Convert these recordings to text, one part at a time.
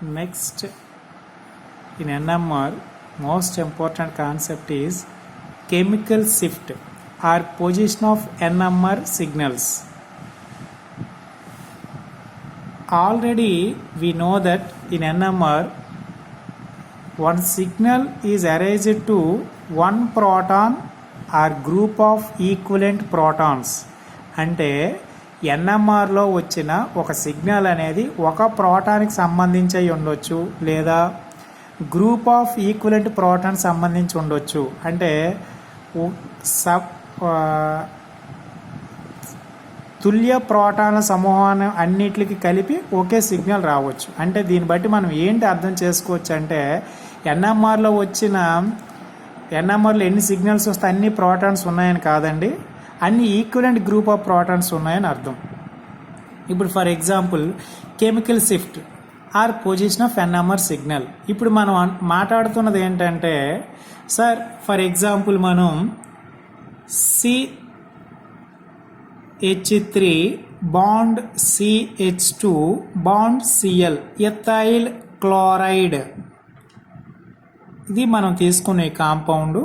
Next, in NMR, most important concept is chemical shift or position of NMR signals. Already we know that in NMR, one signal is erased to one proton or group of equivalent protons. అంటే ఎన్ఎంఆర్లో వచ్చిన ఒక signal అనేది ఒక ప్రోటాన్కి సంబంధించి ఉండొచ్చు లేదా group of equivalent proton సంబంధించి ఉండొచ్చు. అంటే తుల్య ప్రోటాన్ల సమూహాన్ని అన్నిటికి కలిపి ఒకే సిగ్నల్ రావచ్చు. అంటే దీన్ని బట్టి మనం ఏంటి అర్థం చేసుకోవచ్చు అంటే ఎన్ఎంఆర్లో ఎన్ని సిగ్నల్స్ వస్తే అన్ని ప్రోటాన్స్ ఉన్నాయని కాదండి, అన్ని ఈక్వలెంట్ గ్రూప్ ఆఫ్ ప్రోటాన్స్ ఉన్నాయని అర్థం. ఇప్పుడు for example chemical shift or position of NMR signal. ఇప్పుడు మనం మాట్లాడుతున్నది ఏంటంటే సార్ ఫర్ ఎగ్జాంపుల్ మనం CH3 bond CH2 bond Cl ethyl chloride ఇది మనం తీసుకునే కాంపౌండ్.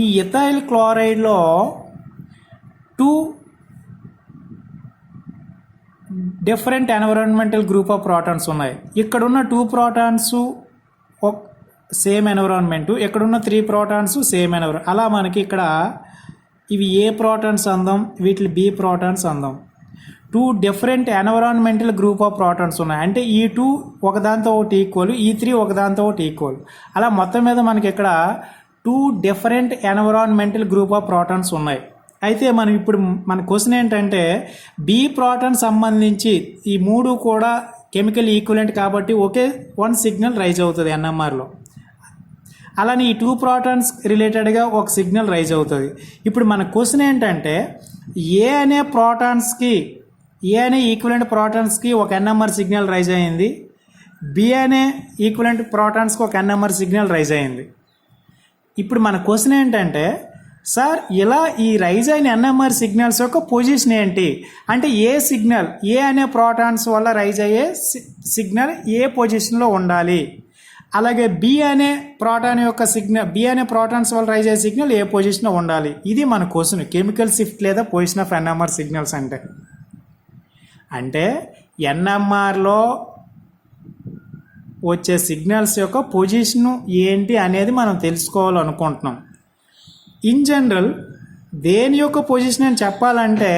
ఈ ఎథైల్ క్లోరైడ్లో 2 different environmental group of protons ఉన్నాయి. ఇక్కడున్న 2 ప్రోటాన్స్ సేమ్ ఎన్విరాన్మెంటు, ఇక్కడున్న 3 ప్రోటాన్స్ సేమ్ ఎన్విరాన్. అలా మనకి ఇక్కడ ఇవి ఏ ప్రోటాన్స్ అందాం, వీటిని బి ప్రోటాన్స్ అందాం. 2 different environmental group of protons ఉన్నాయి. అంటే ఈ 2 ఒకదాంతో ఒకటి ఈక్వల్, ఈ 3 ఒకదాంతో ఒకటి ఈక్వల్. అలా మొత్తం మీద మనకి ఇక్కడ 2 different environmental group of protons ఉన్నాయి. అయితే మనం ఇప్పుడు మన క్వశ్చన్ ఏంటంటే బి ప్రోటాన్ సంబంధించి ఈ 3 కూడా కెమికల్ ఈక్వలెంట్ కాబట్టి ఒకే 1 సిగ్నల్ రైజ్ అవుతుంది ఎన్ఎంఆర్లో. అలానే ఈ 2 ప్రోటాన్స్ రిలేటెడ్గా ఒక సిగ్నల్ రైజ్ అవుతుంది. ఇప్పుడు మన క్వశ్చన్ ఏంటంటే ఏ అనే ఈక్వలెంట్ ప్రోటాన్స్కి ఒక ఎన్ఎంఆర్ సిగ్నల్ రైజ్ అయింది, బి అనే ఈక్వలెంట్ ప్రోటాన్స్కి ఒక ఎన్ఎంఆర్ సిగ్నల్ రైజ్ అయింది. ఇప్పుడు మన క్వశ్చన్ ఏంటంటే సార్ ఇలా ఈ రైజ్ అయిన ఎన్ఎంఆర్ సిగ్నల్స్ యొక్క పొజిషన్ ఏంటి అంటే ఏ సిగ్నల్ ఏ అనే ప్రోటాన్స్ వల్ల రైజ్ అయ్యే సిగ్నల్ ఏ పొజిషన్లో ఉండాలి, అలాగే బి అనే ప్రోటాన్ యొక్క సిగ్నల్ బి అనే ప్రోటాన్స్ వల్ల రైజ్ అయ్యే సిగ్నల్ ఏ పొజిషన్లో ఉండాలి. ఇది మన క్వశ్చన్ కెమికల్ షిఫ్ట్ లేదా పొజిషన్ ఆఫ్ ఎన్ఎంఆర్ సిగ్నల్స్ అంటే ఎన్ఎంఆర్లో వచ్చే సిగ్నల్స్ యొక్క పొజిషను ఏంటి అనేది మనం తెలుసుకోవాలనుకుంటున్నాం. ఇన్ జనరల్ దేని యొక్క పొజిషన్ అని చెప్పాలంటే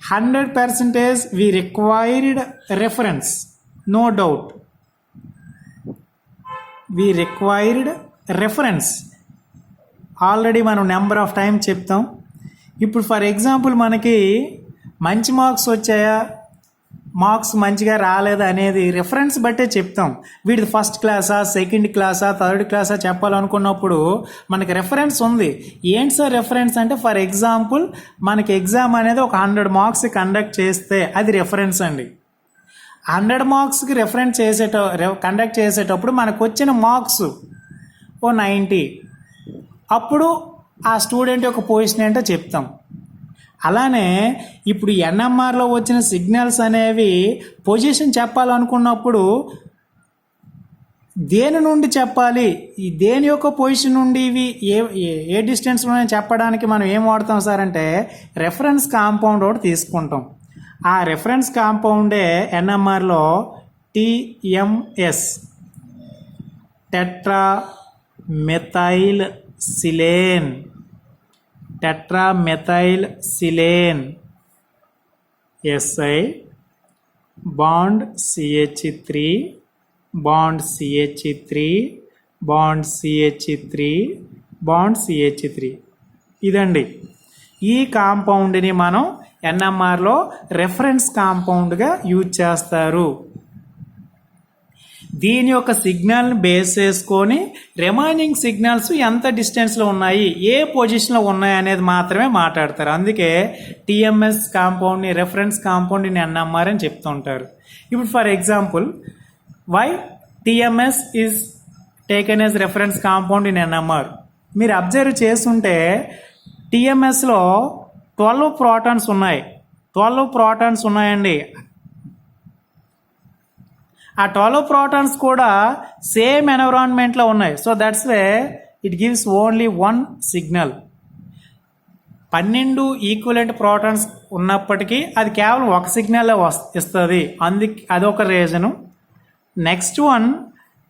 100% we required reference, no doubt we required reference already మనం నెంబర్ ఆఫ్ టైం చెప్తాం. ఇప్పుడు ఫర్ ఎగ్జాంపుల్ మనకి మంచి మార్క్స్ వచ్చాయా, మార్క్స్ మంచిగా రాలేదా అనేది రెఫరెన్స్ బట్టే చెప్తాం. వీటిది ఫస్ట్ క్లాసా, సెకండ్ క్లాసా, థర్డ్ క్లాసా చెప్పాలనుకున్నప్పుడు మనకి రెఫరెన్స్ ఉంది. ఏంటి సార్ రెఫరెన్స్ అంటే ఫర్ ఎగ్జాంపుల్ మనకి ఎగ్జామ్ అనేది ఒక 100 మార్క్స్ కండక్ట్ చేస్తే అది రెఫరెన్స్ అండి. 100 మార్క్స్కి రెఫరెన్స్ కండక్ట్ చేసేటప్పుడు మనకు వచ్చిన మార్క్స్ 90, అప్పుడు ఆ స్టూడెంట్ యొక్క పొజిషన్ ఏంటో చెప్తాం. అలానే ఇప్పుడు ఎన్ఎంఆర్లో వచ్చిన సిగ్నల్స్ అనేవి పొజిషన్ చెప్పాలనుకున్నప్పుడు దేని నుండి చెప్పాలి, ఈ దేని యొక్క పొజిషన్ నుండి ఇవి ఏ డిస్టెన్స్లో చెప్పడానికి మనం ఏం వాడతాం సార్ అంటే రెఫరెన్స్ కాంపౌండ్ ఒకటి తీసుకుంటాం. ఆ రెఫరెన్స్ కాంపౌండే ఎన్ఎంఆర్లో TMS tetra methyl silane tetramethyl silane SI bond CH3 bond CH3 bond CH3 bond CH3 ఇదండి. ఈ కాంపౌండ్ని మనం ఎన్ఎంఆర్లో రెఫరెన్స్ కాంపౌండ్గా యూజ్ చేస్తారు. దీని యొక్క సిగ్నల్ని బేస్ చేసుకొని రిమైనింగ్ సిగ్నల్స్ ఎంత డిస్టెన్స్లో ఉన్నాయి, ఏ పొజిషన్లో ఉన్నాయి అనేది మాత్రమే మాట్లాడతారు. అందుకే టిఎంఎస్ కాంపౌండ్ని రెఫరెన్స్ కాంపౌండ్ని ఎన్ఎంఆర్ అని చెప్తుంటారు. ఇప్పుడు for example why TMS is taken as reference compound in NMR. మీరు అబ్జర్వ్ చేస్తుంటే టిఎంఎస్లో 12 ప్రోటాన్స్ ఉన్నాయి. 12 ప్రోటాన్స్ ఉన్నాయండి. ఆ 12 ప్రోటాన్స్ కూడా సేమ్ ఎన్విరాన్మెంట్లో ఉన్నాయి. So that's way it gives only 1 signal. 12 equivalent protons ఉన్నప్పటికీ అది కేవలం ఒక సిగ్నల్ ఇస్తుంది. అదొక రీజను. నెక్స్ట్ వన్,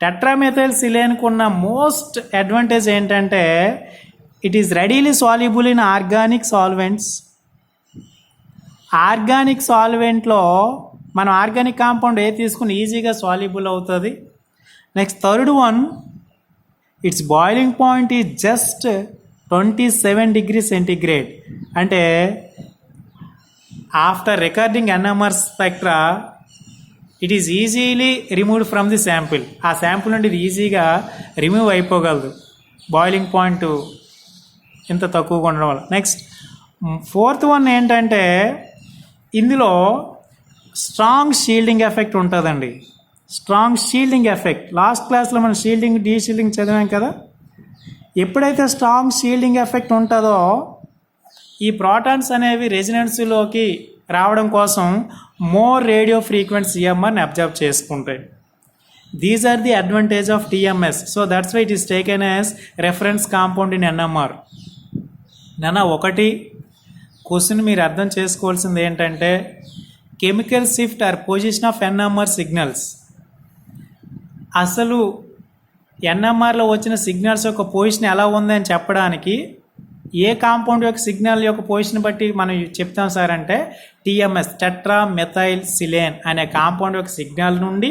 టెట్రామెథైల్ సిలేన్కు ఉన్న మోస్ట్ అడ్వాంటేజ్ ఏంటంటే it is readily soluble in organic solvents. Organic సాల్వెంట్లో మనం ఆర్గానిక్ కాంపౌండ్ తీసుకుని ఈజీగా సాల్యుబుల్ అవుతుంది. Next third one, its boiling point is just 27 degrees centigrade. అంటే after recording NMR spectra it is easily removed from the sample. ఆ sample నుండి ఇది ఈజీగా రిమూవ్ అయిపోగలదు బాయిలింగ్ పాయింట్ ఇంత తక్కువగా ఉండడం వల్ల. నెక్స్ట్ ఫోర్త్ వన్ ఏంటంటే ఇందులో స్ట్రాంగ్ షీల్డింగ్ ఎఫెక్ట్ ఉంటుందండి. స్ట్రాంగ్ షీల్డింగ్ ఎఫెక్ట్ లాస్ట్ క్లాస్లో మనం షీల్డింగ్ డీషీల్డింగ్ చదివాం కదా. ఎప్పుడైతే స్ట్రాంగ్ షీల్డింగ్ ఎఫెక్ట్ ఉంటుందో ఈ ప్రోటాన్స్ అనేవి రెజినెన్సీలోకి రావడం కోసం మోర్ రేడియో ఫ్రీక్వెన్సీ EMRని అబ్జర్వ్ చేసుకుంటాయి. These are the advantage of TMS. So that's why it is taken as reference compound in NMR. ఒకటి క్వశ్చన్ మీరు అర్థం చేసుకోవాల్సింది ఏంటంటే chemical shift or position of NMR signals. అసలు NMRలో వచ్చిన సిగ్నల్స్ యొక్క పొజిషన్ ఎలా ఉందని చెప్పడానికి ఏ కాంపౌండ్ యొక్క సిగ్నల్ యొక్క పొజిషన్ బట్టి మనం చెప్తాం సార్ అంటే TMS టెట్రా మెథైల్ సిలేన్ అనే కాంపౌండ్ యొక్క సిగ్నల్ నుండి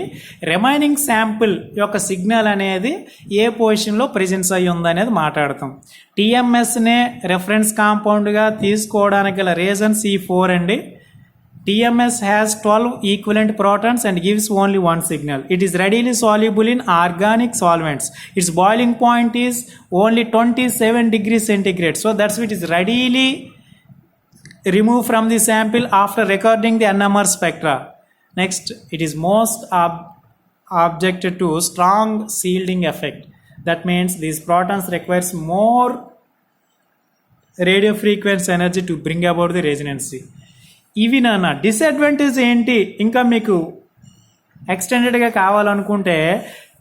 రిమైనింగ్ శాంపిల్ యొక్క సిగ్నల్ అనేది ఏ పొజిషన్లో ప్రెజెన్స్ అయ్యి ఉందనేది మాట్లాడతాం. TMSనే రెఫరెన్స్ కాంపౌండ్గా తీసుకోవడానికి గల రీజన్స్ ఈ 4 అండి. TMS has 12 equivalent protons and gives only one signal. It is readily soluble in organic solvents. Its boiling point is only 27 degrees centigrade. So that's why it is readily removed from the sample after recording the NMR spectra. Next, it is most objected to strong shielding effect. That means these protons requires more radio frequency energy to bring about the resonancy. ఇవి నాన్న disadvantage ఏంటి ఇంకా మీకు ఎక్స్టెండెడ్గా కావాలనుకుంటే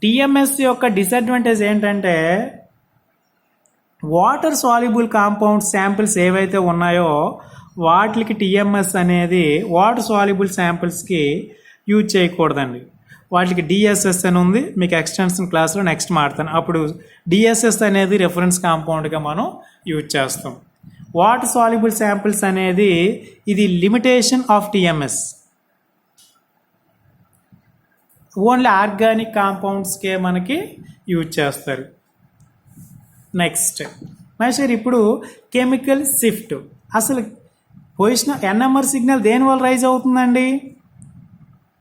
TMS యొక్క disadvantage ఏంటంటే water soluble compound samples ఏవైతే ఉన్నాయో వాటికి TMS అనేది వాటర్ సాల్యుబుల్ శాంపిల్స్కి యూజ్ చేయకూడదండి. వాటికి DSS అని ఉంది, మీకు ఎక్స్టెన్షన్ క్లాస్లో నెక్స్ట్ మాడతాను. అప్పుడు DSS అనేది రెఫరెన్స్ కాంపౌండ్గా మనం యూజ్ చేస్తాం. వాటర్ సాల్యుబుల్ శాంపిల్స్ అనేది ఇది limitation of TMS. Only organic కాంపౌండ్స్కే మనకి యూజ్ చేస్తారు. నెక్స్ట్ సార్ ఇప్పుడు కెమికల్ షిఫ్ట్. అసలు పొజిషన్ NMR సిగ్నల్ దేనివల్ల రైజ్ అవుతుందండి?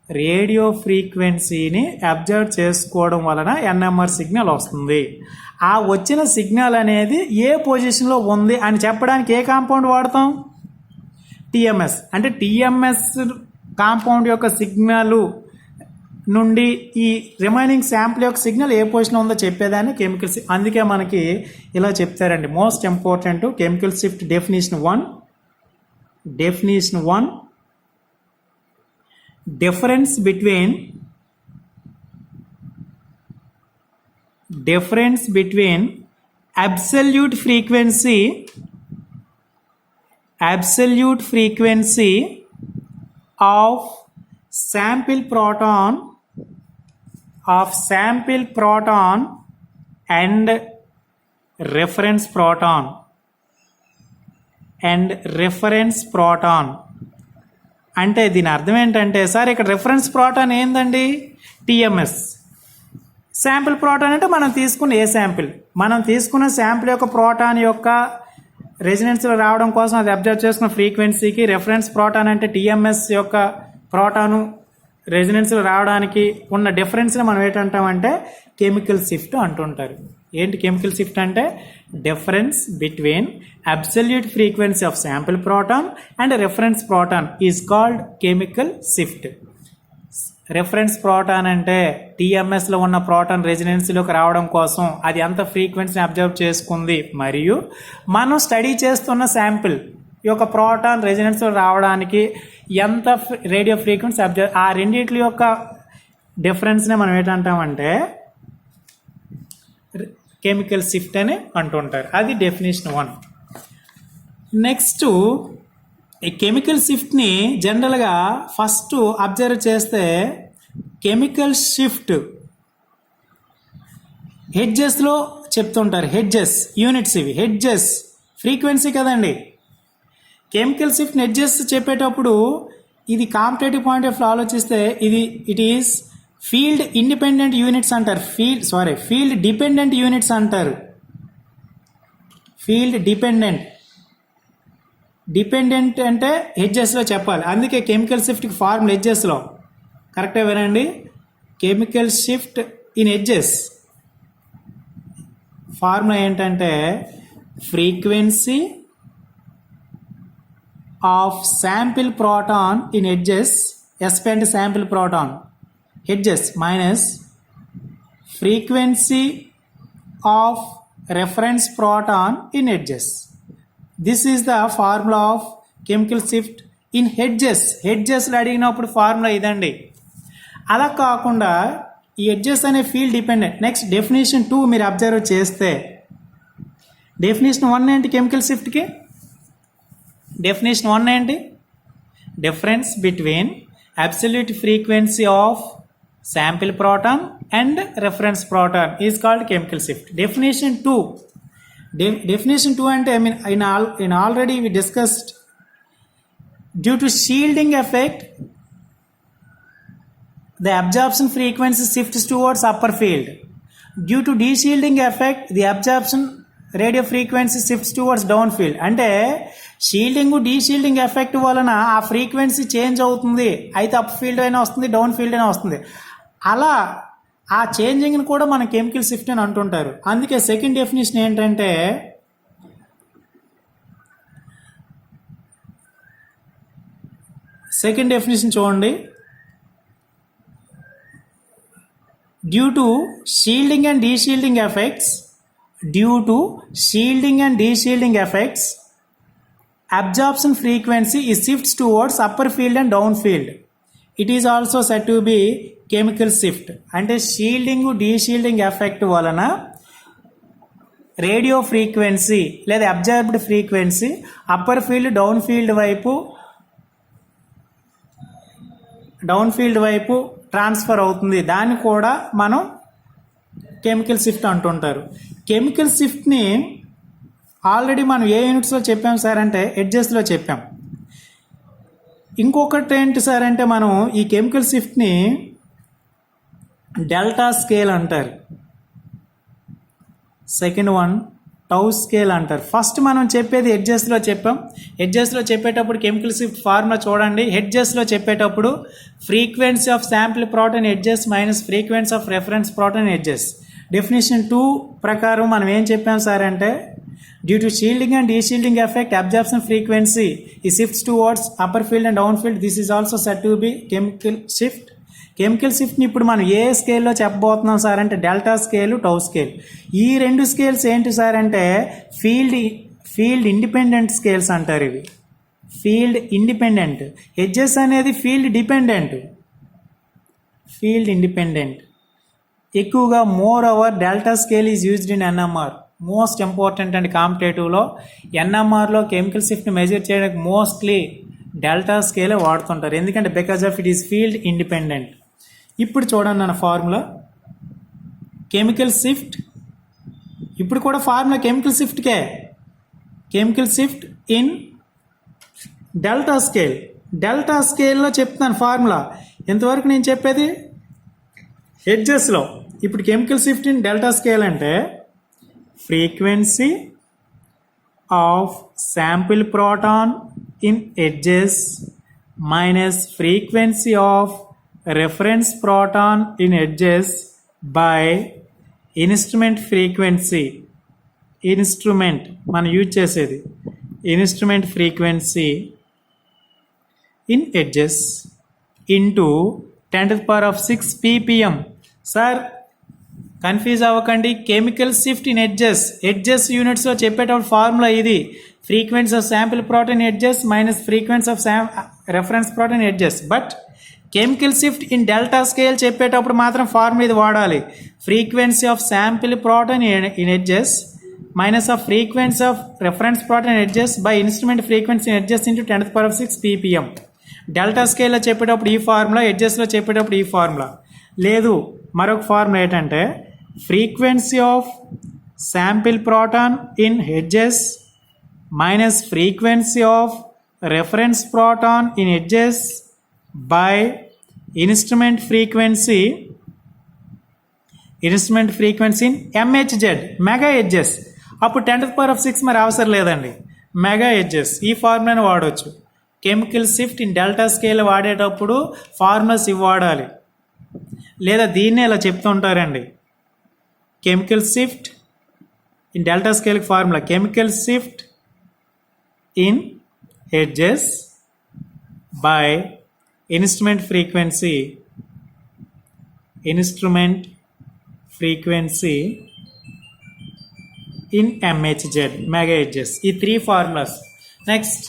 రేడియో ఫ్రీక్వెన్సీని అబ్జర్వ్ చేసుకోవడం వలన NMR సిగ్నల్ వస్తుంది. ఆ వచ్చిన సిగ్నల్ అనేది ఏ పొజిషన్లో ఉంది అని చెప్పడానికి ఏ కాంపౌండ్ వాడతాం? TMS. అంటే TMS కాంపౌండ్ యొక్క సిగ్నల్ నుండి ఈ రిమైనింగ్ శాంపుల్ యొక్క సిగ్నల్ ఏ పొజిషన్ ఉందో చెప్పేదాన్ని కెమికల్ షిఫ్ట్. అందుకే మనకి ఇలా చెప్తారండి. Most important chemical shift definition 1. Difference between absolute frequency of sample proton and reference proton. అంటే దీని అర్థం ఏంటంటే సార్ ఇక్కడ రెఫరెన్స్ ప్రోటాన్ ఏందండి? TMS. శాంపిల్ ప్రోటాన్ అంటే మనం తీసుకున్న శాంపిల్ యొక్క ప్రోటాన్ యొక్క రెజినెన్స్లో రావడం కోసం అది అబ్జర్వ్ చేసుకున్న ఫ్రీక్వెన్సీకి రెఫరెన్స్ ప్రోటాన్ అంటే TMS యొక్క ప్రోటాను రెజినెన్స్లో రావడానికి ఉన్న డిఫరెన్స్ని మనం ఏంటంటామంటే కెమికల్ షిఫ్ట్ అంటుంటారు. ఏంటి కెమికల్ షిఫ్ట్ అంటే? Difference between absolute frequency of sample proton and reference proton is called chemical shift. Reference proton అంటే TMSలో ఉన్న ప్రోటాన్ రెజినెన్సీలోకి రావడం కోసం అది ఎంత ఫ్రీక్వెన్సీని అబ్జర్వ్ చేసుకుంది, మరియు మనం స్టడీ చేస్తున్న శాంపిల్ ఈ యొక్క ప్రోటాన్ రెజినెన్స్లో రావడానికి ఎంత రేడియో ఫ్రీక్వెన్సీ అబ్జర్వ్, ఆ రెండింటి యొక్క డిఫరెన్స్నే మనం ఏంటంటామంటే కెమికల్ షిఫ్ట్ అని అంటుంటారు. అది డెఫినేషన్ 1. నెక్స్ట్ ఈ కెమికల్ షిఫ్ట్ని జనరల్గా ఫస్ట్ అబ్జర్వ్ చేస్తే కెమికల్ షిఫ్ట్ హెడ్జెస్లో చెప్తుంటారు. హెడ్జెస్ యూనిట్స్ ఇవి. హెడ్జెస్ ఫ్రీక్వెన్సీ కదండి. కెమికల్ షిఫ్ట్ హెడ్జెస్ చెప్పేటప్పుడు ఇది కాంపిటేటివ్ పాయింట్ ఆఫ్ ఆలోచిస్తే it is field independent units అంటారు. ఫీల్డ్ డిపెండెంట్ యూనిట్స్ అంటారు. ఫీల్డ్ డిపెండెంట్ అంటే హెడ్జెస్లో చెప్పాలి. అందుకే కెమికల్ షిఫ్ట్కి ఫార్ములా హెడ్జెస్లో కరెక్టే వినండి. Chemical shift in hertz formula ఏంటంటే frequency of sample proton in hertz SP అంటే sample proton hertz minus frequency of reference proton in hertz. This is the formula of chemical shift in హెడ్జెస్లో అడిగినప్పుడు formula ఇదండి. అలా కాకుండా ఈ hedges అనే field dependent. Next definition 2 మీరు observe చేస్తే డెఫినేషన్ 1 ఏంటి కెమికల్ షిఫ్ట్కి? డెఫినేషన్ 1 ఏంటి? Difference between absolute frequency of sample proton and reference proton is called chemical shift. Definition 2 అంటే in already we discussed due to shielding effect the absorption frequency shifts towards upper field. Due to deshielding effect the absorption radio frequency shifts towards down field. అంటే shielding డీషీల్డింగ్ effect వలన ఆ frequency change అవుతుంది. అయితే up field అయినా వస్తుంది, down field అయినా వస్తుంది. అలా ఆ చేంజింగ్ని కూడా మనం కెమికల్ షిఫ్ట్ అని అంటుంటారు. అందుకే సెకండ్ డెఫినేషన్ ఏంటంటే సెకండ్ డెఫినేషన్ చూడండి. Due to shielding and deshielding effects, absorption frequency is shifts towards upper field and down field. It is also said to be chemical shift. అంటే షీల్డింగ్ డీషీల్డింగ్ ఎఫెక్ట్ వలన radio frequency లేదా absorbed frequency upper field down field వైపు transfer అవుతుంది. దాన్ని కూడా మనం chemical shift అంటుంటారు. Chemical షిఫ్ట్ని already మనం ఏ యూనిట్స్లో చెప్పాం సార్ అంటే హెడ్జెస్లో చెప్పాం. ఇంకొకటి ఏంటి సార్ అంటే మనం ఈ కెమికల్ షిఫ్ట్ని డెల్టా స్కేల్ అంటారు. సెకండ్ వన్ టౌ స్కేల్ అంటారు. ఫస్ట్ మనం చెప్పేది హెడ్జెస్లో చెప్పాం. హెడ్జెస్లో చెప్పేటప్పుడు కెమికల్ షిఫ్ట్ ఫార్ములా చూడండి. హెడ్జెస్లో చెప్పేటప్పుడు frequency of sample proton hertz minus frequency of reference proton hertz. Definition 2 ప్రకారం మనం ఏం చెప్పాం సార్ అంటే due to shielding and deshielding effect absorption frequency ఈ shifts towards upper field and down field. This is also said to be chemical shift. Chemical షిఫ్ట్ని ఇప్పుడు మనం ఏ స్కేల్లో చెప్పబోతున్నాం సార్ అంటే డెల్టా స్కేలు, టౌ స్కేల్. ఈ రెండు స్కేల్స్ ఏంటి సార్ అంటే ఫీల్డ్ ఇండిపెండెంట్ స్కేల్స్ అంటారు. ఇవి ఫీల్డ్ ఇండిపెండెంట్. హెడ్జెస్ అనేది ఫీల్డ్ ఇండిపెండెంట్. ఎక్కువగా moreover delta scale is used in NMR. Most important and కాంపిటేటివ్లో ఎన్ఎంఆర్లో కెమికల్ షిఫ్ట్ని మెజర్ చేయడానికి మోస్ట్లీ డెల్టా స్కేలే వాడుతుంటారు. ఎందుకంటే because of it is field independent. ఇప్పుడు చూడండి నా ఫార్ములా కెమికల్ షిఫ్ట్. ఇప్పుడు కూడా ఫార్ములా కెమికల్ షిఫ్ట్కే. Chemical shift in delta scale. Delta స్కేల్లో చెప్తున్నాను ఫార్ములా. ఎంతవరకు నేను చెప్పేది హెడ్జెస్లో. ఇప్పుడు chemical shift in delta scale అంటే frequency of sample proton in hertz minus frequency of reference proton in edges by instrument frequency. Instrument మనం యూజ్ చేసేది instrument frequency in hertz into 10⁶ ppm. Sir confuse అవ్వకండి. Chemical shift in hertz యూనిట్స్లో చెప్పేటప్పుడు formula ఇది frequency of sample proton hertz minus frequency of reference proton hertz. But chemical shift in delta scale చెప్పేటప్పుడు మాత్రం formula ఇది వాడాలి. Frequency of sample proton in hertz minus of frequency of reference proton in hertz by instrument frequency in hertz into 10⁶ ppm. Delta స్కేల్లో చెప్పేటప్పుడు ఈ formula, ఎడ్జెస్లో చెప్పేటప్పుడు ఈ formula. లేదు మరొక ఫార్ములా ఏంటంటే frequency of sample proton in hertz minus frequency of reference proton in hertz by instrument frequency in MHz megahertz. అప్పుడు 10⁶ మరి అవసరం లేదండి, మెగా ఎడ్జెస్. ఈ ఫార్ములాని వాడవచ్చు. Chemical shift in delta scale వాడేటప్పుడు ఫార్ములాస్ ఇవి వాడాలి. లేదా దీన్నే ఇలా చెప్తూ ఉంటారండి, కెమికల్ షిఫ్ట్ ఇన్ డెల్టా స్కేల్కి formula chemical shift in hertz by instrument frequency in MHz mega hertz. ఈ 3 formulas. Next,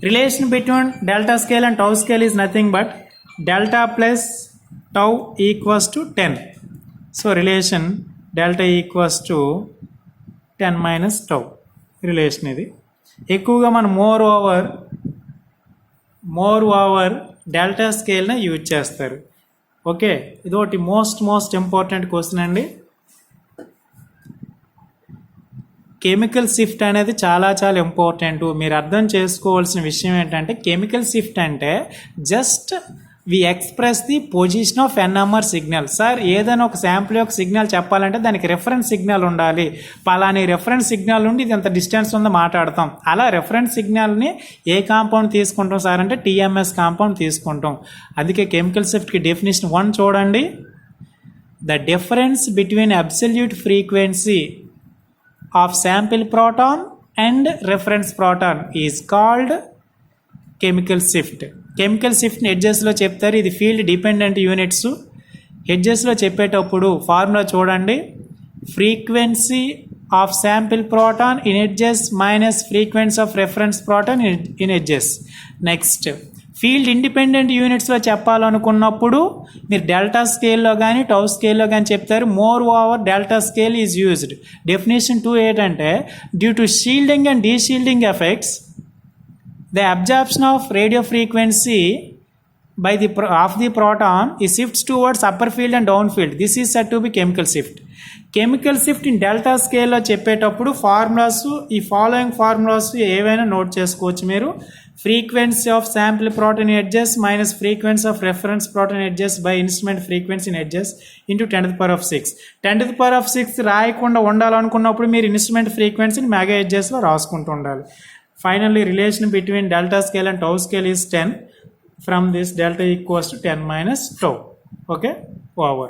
relation between delta scale and tau scale is nothing but delta plus tau equals to 10. So relation delta equals to 10 minus tau relation ఇది. ఎక్కువగా మనం moreover delta స్కేల్ని use చేస్తారు. Okay, ఇదొకటి most important question అండి. Chemical shift అనేది చాలా important. మీరు అర్థం చేసుకోవాల్సిన విషయం ఏంటంటే కెమికల్ షిఫ్ట్ అంటే just we express the position of NMR signal. Sir ఏదైనా ఒక శాంపుల్ యొక్క సిగ్నల్ చెప్పాలంటే దానికి రెఫరెన్స్ సిగ్నల్ ఉండాలి. పలాని రెఫరెన్స్ సిగ్నల్ నుండి ఇది ఎంత డిస్టెన్స్ ఉందో మాట్లాడతాం. అలా రెఫరెన్స్ సిగ్నల్ని ఏ కాంపౌండ్ తీసుకుంటాం సార్ అంటే TMS కాంపౌండ్ తీసుకుంటాం. అందుకే కెమికల్ షిఫ్ట్కి డెఫినేషన్ 1 చూడండి. The difference between absolute frequency of sample proton and reference proton is called chemical shift. Chemical షిఫ్ట్ని ఎడ్జెస్లో చెప్తారు. ఇది ఫీల్డ్ డిపెండెంట్ యూనిట్స్. ఎడ్జెస్లో చెప్పేటప్పుడు ఫార్ములా చూడండి, frequency of sample proton in hertz minus frequency of reference proton in hertz. Next, field independent యూనిట్స్లో చెప్పాలనుకున్నప్పుడు మీరు డెల్టా స్కేల్లో కానీ టౌ స్కేల్లో కానీ చెప్తారు. Moreover delta scale is used. Definition 2 ఏంటంటే due to shielding and deshielding effects the absorption of radio frequency by of the proton is shifts towards upper field and down field. This is said to be chemical shift. Chemical shift in delta స్కేల్లో చెప్పేటప్పుడు formulas ఈ following formulas ఏవైనా note చేసుకోవచ్చు మీరు. Frequency of sample proton hertz minus frequency of reference proton hertz by instrument frequency in hertz into 10⁶. 10⁶ రాయకుండా ఉండాలనుకున్నప్పుడు మీరు instrument ఫ్రీక్వెన్సీని mega ఎడ్జెస్లో రాసుకుంటూ ఉండాలి. Finally, relation between delta scale and tau scale is 10. From this, delta equals to 10 minus tau. Okay, over.